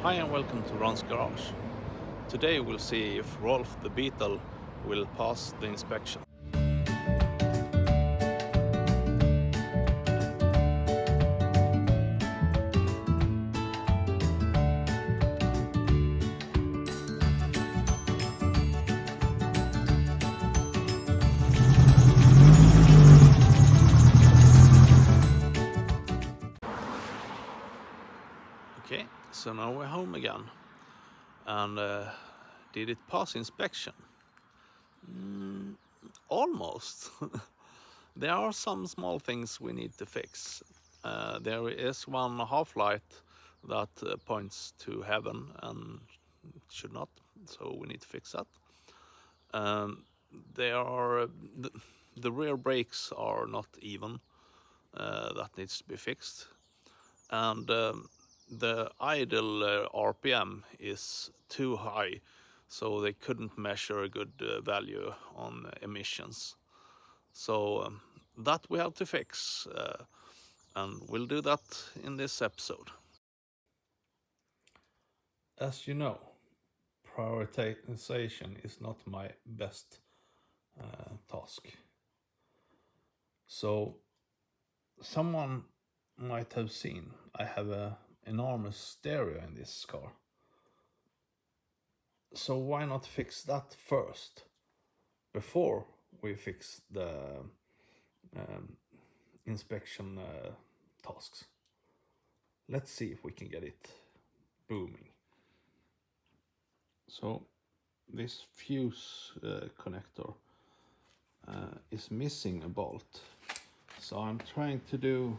Hi and welcome to Ron's Garage. Today we'll see if Rolf the Beetle will pass the inspection. Okay, so now we're home again. And did it pass inspection? Almost. There are some small things we need to fix. There is one half light that points to heaven and should not, so we need to fix that. There are the rear brakes are not even. That needs to be fixed. And the idle RPM is too high, so they couldn't measure a good value on emissions. So that we have to fix, and we'll do that in this episode. As you know, prioritization is not my best task. So someone might have seen I have an enormous stereo in this car. So why not fix that first before we fix the inspection tasks? Let's see if we can get it booming. So this fuse connector is missing a bolt. So I'm trying to do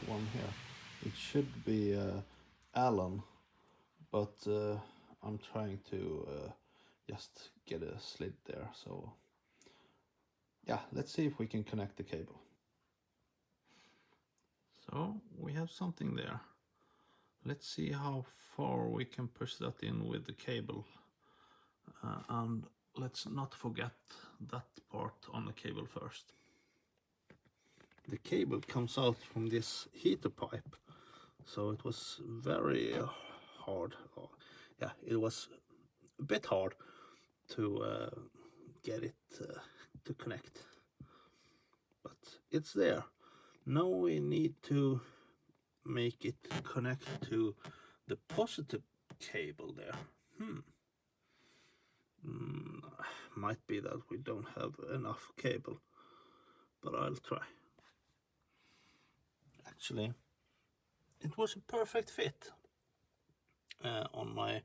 one here. It should be Allen, but I'm trying to just get a slit there. So yeah, let's see if we can connect the cable. So we have something there. Let's see how far we can push that in with the cable. And let's not forget that part on the cable first. The cable comes out from this heater pipe, so it was very hard. Yeah, it was a bit hard to get it to connect, but it's there. Now we need to make it connect to the positive cable there. Might be that we don't have enough cable, but I'll try. Actually, it was a perfect fit on my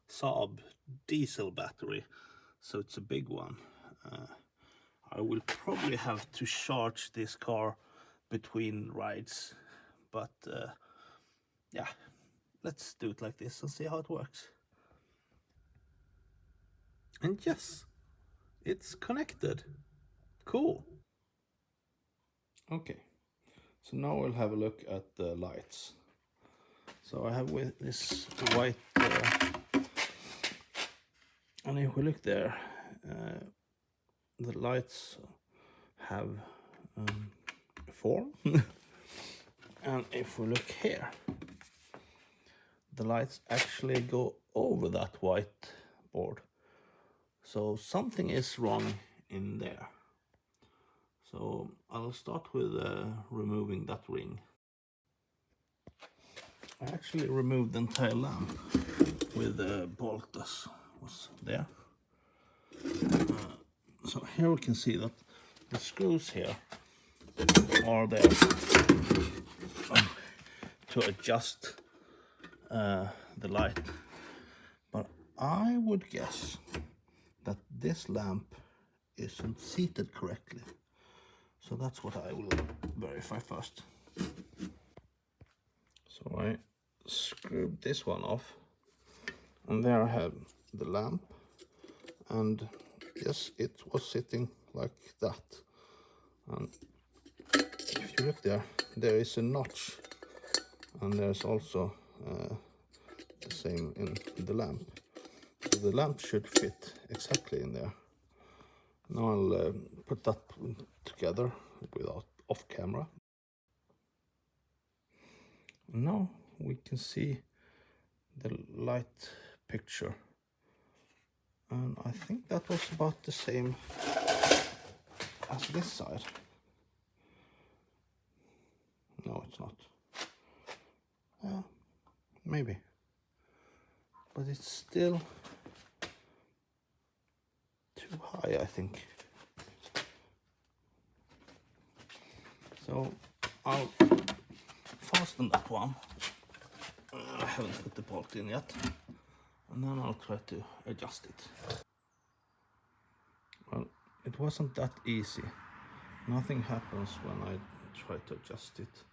Saab diesel battery, so it's a big one. I will probably have to charge this car between rides, but yeah, let's do it like this and see how it works. And yes, it's connected. Cool. Okay, so now we'll have a look at the lights. So I have with this white, and if we look there, the lights have form. And if we look here, the lights actually go over that white board. So something is wrong in there. So I'll start with removing that ring. I actually removed the entire lamp with the bolt that was there. So here we can see that the screws here are there to adjust the light. But I would guess that this lamp isn't seated correctly. So that's what I will verify first. So I screwed this one off, and there I have the lamp, and yes, it was sitting like that. And if you look there, there is a notch, and there's also the same in the lamp. So the lamp should fit exactly in there. Now I'll put that together without off camera. Now we can see the light picture, and I think that was about the same as this side. No, it's not. Maybe, but it's still too high, I think. So I'll fasten that one. I haven't put the bolt in yet, and then I'll try to adjust it. Well, it wasn't that easy. Nothing happens when I try to adjust it,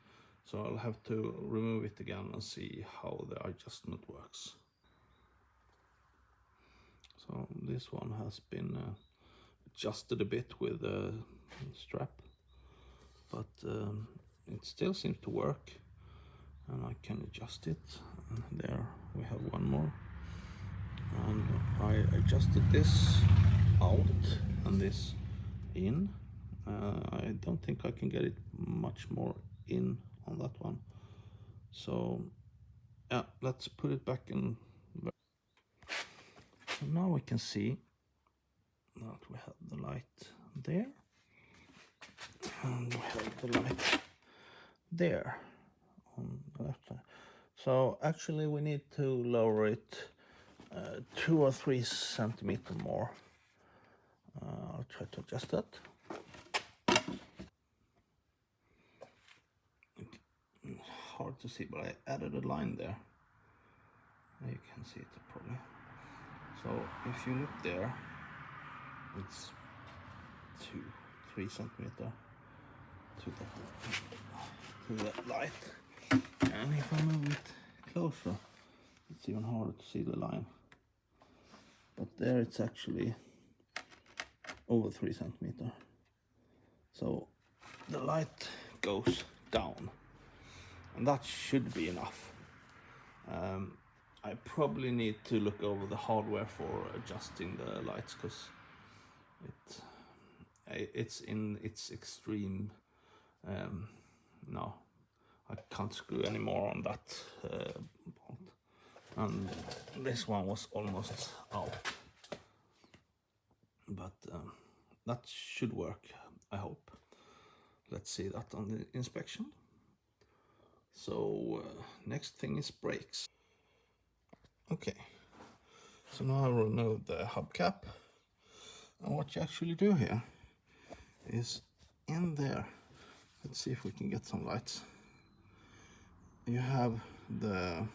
so I'll have to remove it again and see how the adjustment works. So this one has been adjusted a bit with a strap, but it still seems to work, and I can adjust it. And there we have one more, and I adjusted this out and this in. I don't think I can get it much more in on that one, so yeah, let's put it back in. So now we can see that we have the light there, and we have the light there on the left side. So actually we need to lower it 2 or 3 centimeters more. I'll try to adjust that. Hard to see, but I added a line there. You can see it probably. So if you look there, it's 2-3 centimeters to the light, and if I move it closer, it's even harder to see the line. But there it's actually over 3 centimeters. So the light goes down, and that should be enough. I probably need to look over the hardware for adjusting the lights, because it's in its extreme. No, I can't screw any more on that bolt, and this one was almost out, but that should work, I hope. Let's see that on the inspection. So next thing is brakes. Okay, so now I remove the hubcap, and what you actually do here is in there. Let's see if we can get some lights. You have the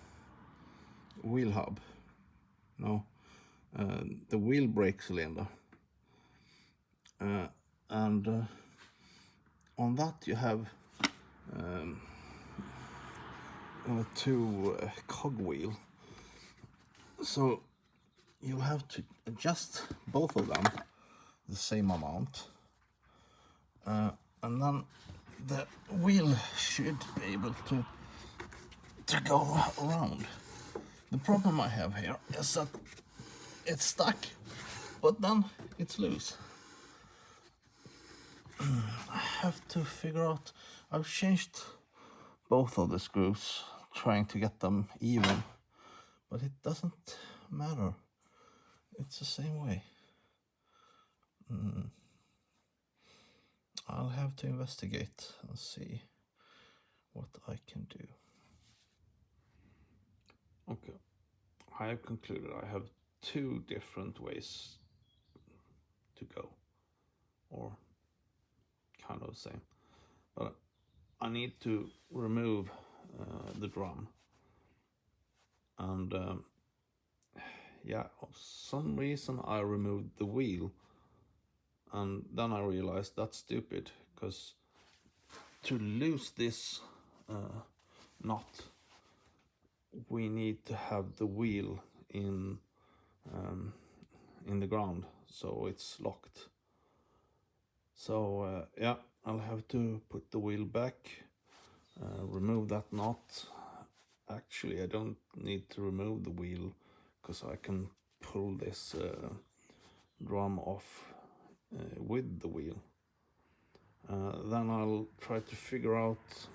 wheel hub, the wheel brake cylinder, and on that you have 2 cogwheel. So you have to adjust both of them the same amount, and then the wheel should be able to go around. The problem I have here is that it's stuck, but then it's loose. I have to figure out. I've changed both of the screws, trying to get them even, but it doesn't matter. It's the same way. I'll have to investigate and see what I can do. Okay, I have concluded I have 2 different ways to go, or kind of the same, but I need to remove the drum, and yeah, for some reason I removed the wheel, and then I realized that's stupid, because to lose this knot we need to have the wheel in the ground, so it's locked. So yeah, I'll have to put the wheel back, remove that knot. Actually, I don't need to remove the wheel, because I can pull this drum off with the wheel. Then I'll try to figure out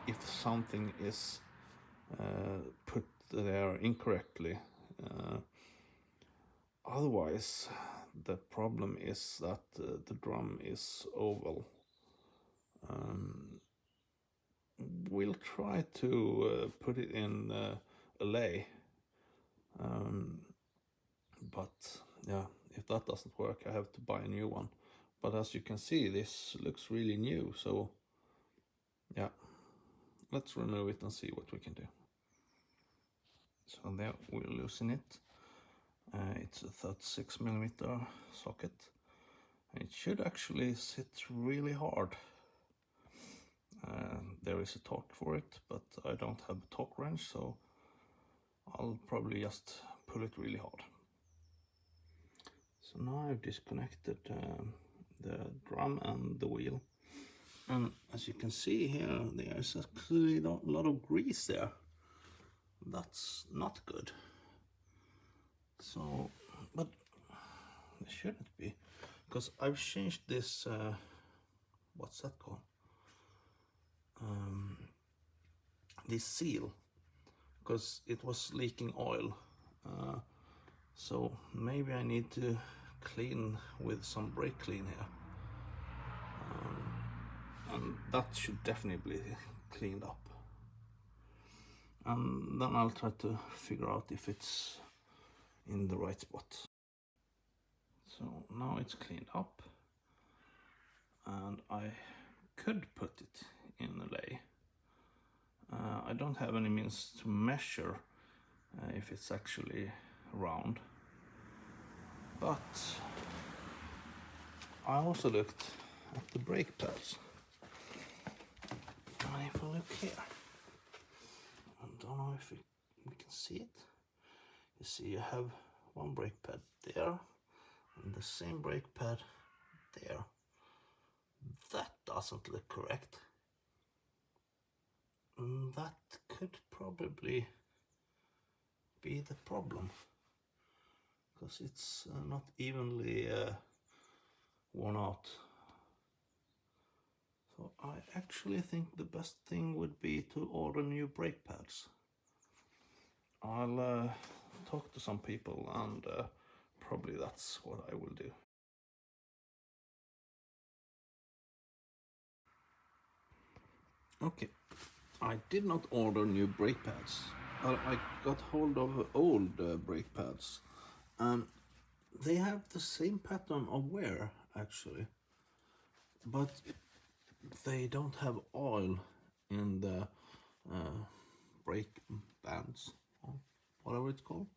if something is put there incorrectly. Otherwise, the problem is that the drum is oval. We'll try to put it in a lay, but yeah, if that doesn't work, I have to buy a new one. But as you can see, this looks really new, so yeah, let's remove it and see what we can do. So there, we'll loosen it. It's a 36mm socket. It should actually sit really hard. There is a torque for it, but I don't have a torque wrench, so I'll probably just pull it really hard. So now I've disconnected the drum and the wheel. And as you can see here, there's actually a lot of grease there. That's not good. So, but it shouldn't be, because I've changed this, what's that called? This seal, because it was leaking oil. So maybe I need to clean with some brake clean here. And that should definitely be cleaned up. And then I'll try to figure out if it's in the right spot. So now it's cleaned up, and I could put it in a lay. I don't have any means to measure if it's actually round, but I also looked at the brake pads, and if I look here, I don't know if we can see it. You see, you have one brake pad there and the same brake pad there. That doesn't look correct. That could probably be the problem, because it's not evenly worn out. So I actually think the best thing would be to order new brake pads. I'll talk to some people, and probably that's what I will do. Okay, I did not order new brake pads. I got hold of old brake pads, and they have the same pattern of wear actually, but they don't have oil in the brake bands, or whatever it's called.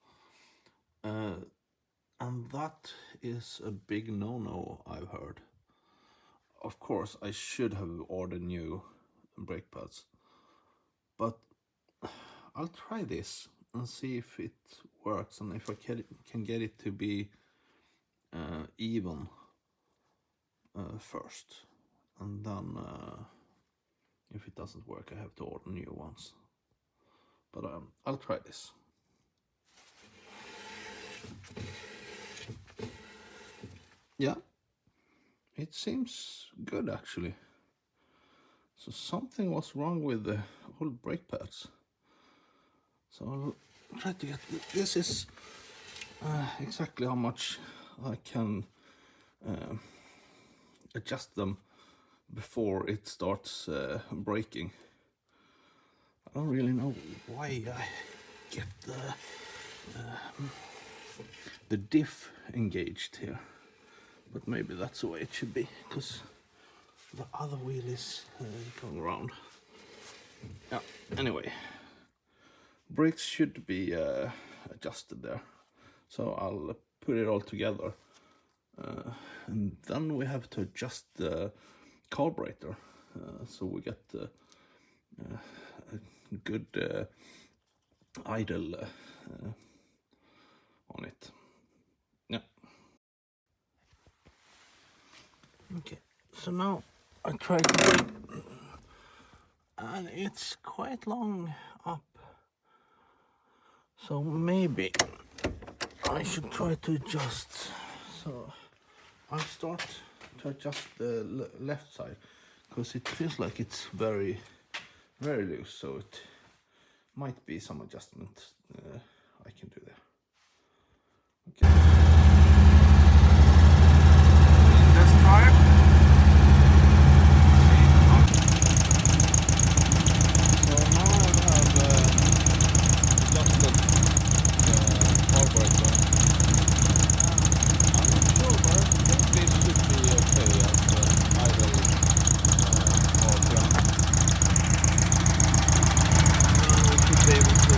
And that is a big no-no, I've heard. Of course, I should have ordered new brake pads, but I'll try this and see if it works, and if I can get it to be even first, and then if it doesn't work, I have to order new ones. But I'll try this. Yeah, it seems good actually. So something was wrong with the old brake pads. So I'll try to get this is exactly how much I can adjust them before it starts braking. I don't really know why I get the diff engaged here, but maybe that's the way it should be, because the other wheel is going around. Yeah, anyway, brakes should be adjusted there, so I'll put it all together, and then we have to adjust the carburetor, so we get a good idle on it. Yeah. Okay, so now I tried, and it's quite long up, so maybe I should try to adjust. So I'll start to adjust the left side, because it feels like it's very loose, so it might be some adjustment I can do there. Okay. Let's try it. So now I have adjusted the carburetor. I'm not sure, but I think this should be okay at idle RPM. We should be able to.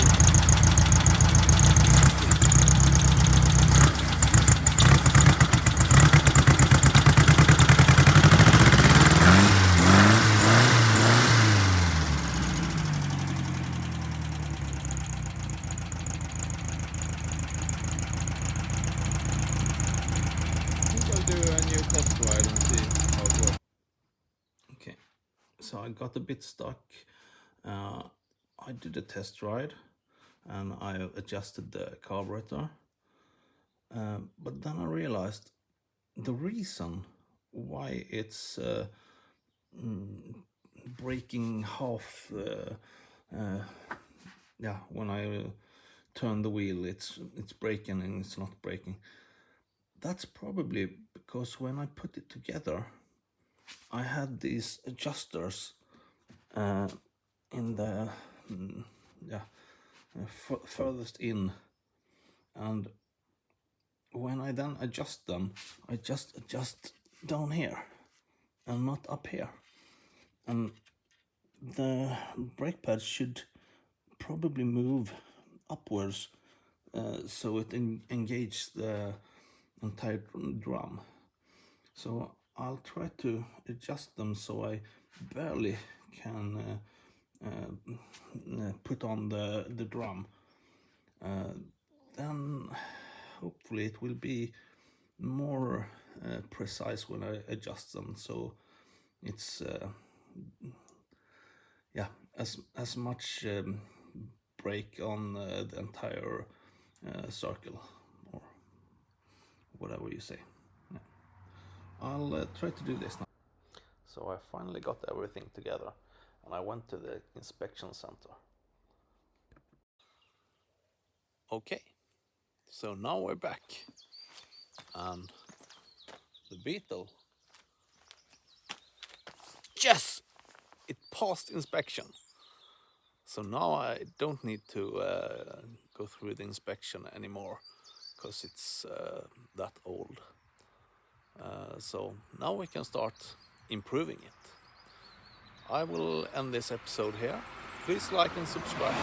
Do a new test ride and see how it works. Okay, so I got a bit stuck. I did a test ride and I adjusted the carburetor. But then I realized the reason why it's breaking half. Yeah, when I turn the wheel, it's braking and it's not braking. That's probably because when I put it together, I had these adjusters in the furthest in, and when I then adjust them, I just adjust down here and not up here, and the brake pad should probably move upwards so it engages the entire drum. So I'll try to adjust them so I barely can put on the drum. Then hopefully it will be more precise when I adjust them, so it's yeah, as much brake on the entire circle, or whatever you say. Yeah. I'll try to do this now. So I finally got everything together and I went to the inspection center. Okay, so now we're back and the Beetle, yes, it passed inspection. So now I don't need to go through the inspection anymore because it's that old. So now we can start improving it. I will end this episode here. Please like and subscribe.